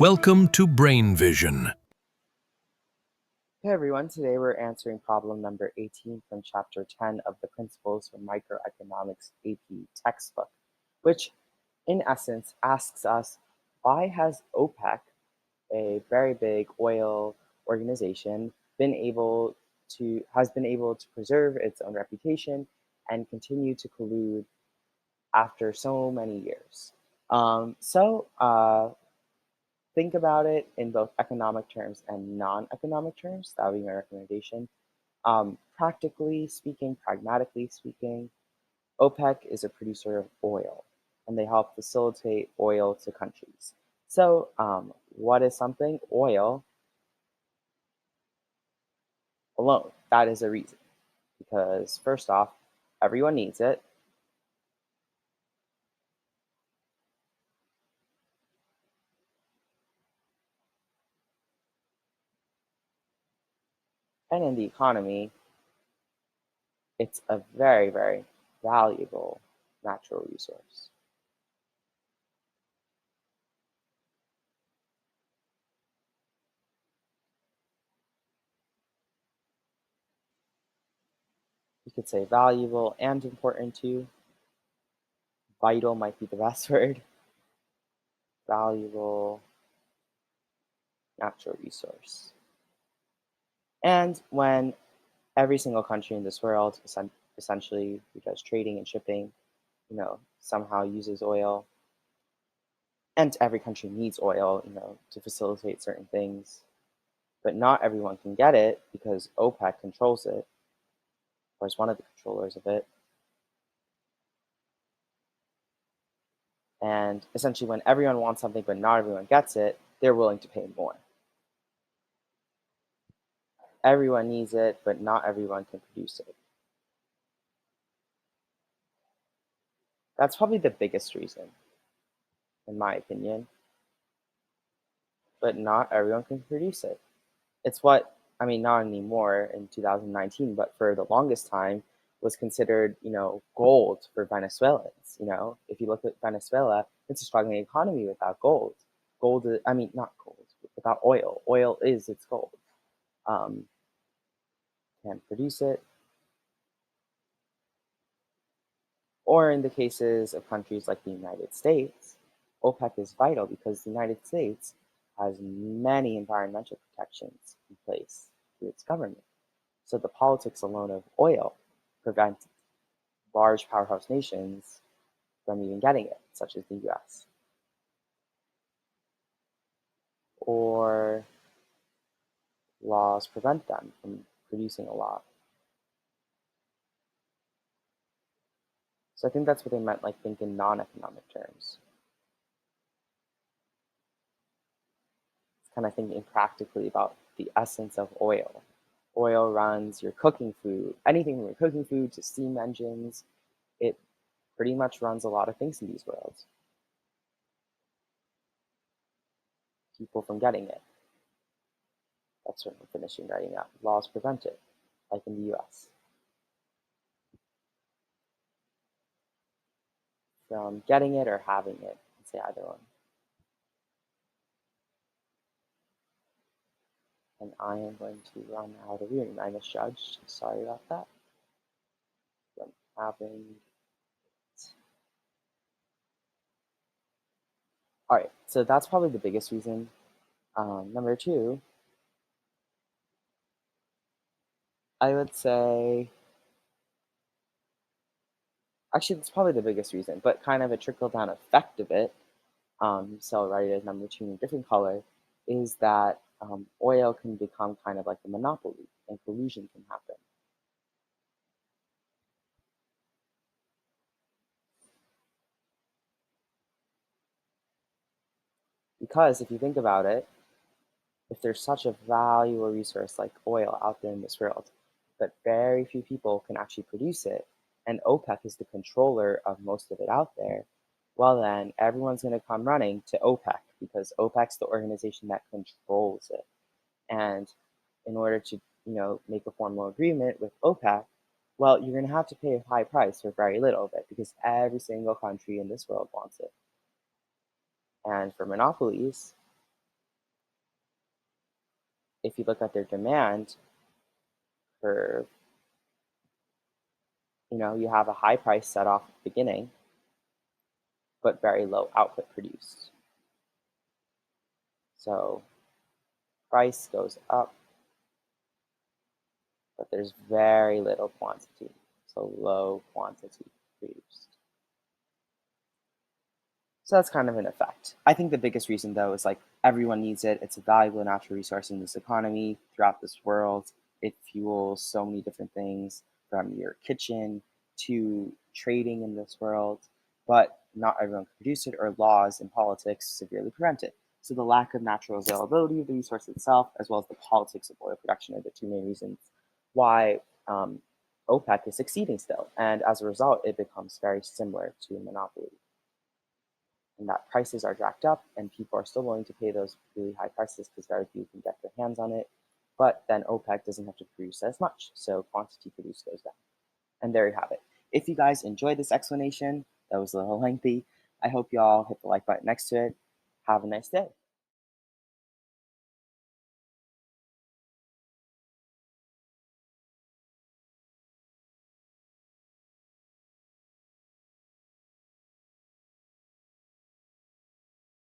Welcome to Brain Vision. Hey everyone, today we're answering problem number 18 from chapter 10 of the Principles for Microeconomics AP textbook, which in essence asks us, why has OPEC, a very big oil organization, has been able to preserve its own reputation and continue to collude after so many years? Think about it in both economic terms and non-economic terms. That would be my recommendation. Practically speaking, pragmatically speaking, OPEC is a producer of oil, and they help facilitate oil to countries. So, what is something? Oil alone. That is a reason. Because, first off, everyone needs it. And in the economy, it's a very, very valuable natural resource. You could say valuable and important too. Vital might be the best word. Valuable natural resource. And when every single country in this world, essentially, who does trading and shipping, somehow uses oil, and every country needs oil, to facilitate certain things, but not everyone can get it because OPEC controls it, or is one of the controllers of it. And essentially, when everyone wants something but not everyone gets it, they're willing to pay more. Everyone needs it, but not everyone can produce it. That's probably the biggest reason, in my opinion. But not everyone can produce it. It's what, I mean, not anymore in 2019, but for the longest time was considered, gold for Venezuelans. If you look at Venezuela, it's a struggling economy without gold. Not gold, without oil. Oil is its gold. Can't produce it. Or in the cases of countries like the United States, OPEC is vital because the United States has many environmental protections in place through its government. So the politics alone of oil prevent large powerhouse nations from even getting it, such as the US. Or laws prevent them from producing a lot. So I think that's what they meant, like think in non-economic terms. It's kind of thinking practically about the essence of oil. Oil runs your cooking food, anything from your cooking food to steam engines. It pretty much runs a lot of things in these worlds. People from getting it. That's what I'm finishing writing out. Laws prevent it, like in the US. From getting it or having it, I'd say either one. And I am going to run out of room. I misjudged. Sorry about that. From having it. All right, so that's probably the biggest reason. Number two, I would say, actually, that's probably the biggest reason, but kind of a trickle down effect of it, so I'll write it as number two in a different color, is that oil can become kind of like a monopoly and collusion can happen. Because if you think about it, if there's such a valuable resource like oil out there in this world, but very few people can actually produce it, and OPEC is the controller of most of it out there, well then everyone's going to come running to OPEC because OPEC's the organization that controls it. And in order to, make a formal agreement with OPEC, well, you're going to have to pay a high price for very little of it because every single country in this world wants it. And for monopolies, if you look at their demand curve, you have a high price set off at the beginning, but very low output produced. So price goes up, but there's very little quantity, so low quantity produced. So that's kind of an effect. I think the biggest reason, though, is like everyone needs it. It's a valuable natural resource in this economy throughout this world. It fuels so many different things from your kitchen to trading in this world, but not everyone can produce it, or laws and politics severely prevent it. So the lack of natural availability of the resource itself, as well as the politics of oil production, are the two main reasons why OPEC is succeeding still. And as a result, it becomes very similar to a monopoly, and that prices are jacked up and people are still willing to pay those really high prices because very few can get their hands on it. But then OPEC doesn't have to produce as much, so quantity produced goes down. And there you have it. If you guys enjoyed this explanation, that was a little lengthy, I hope you all hit the like button next to it. Have a nice day.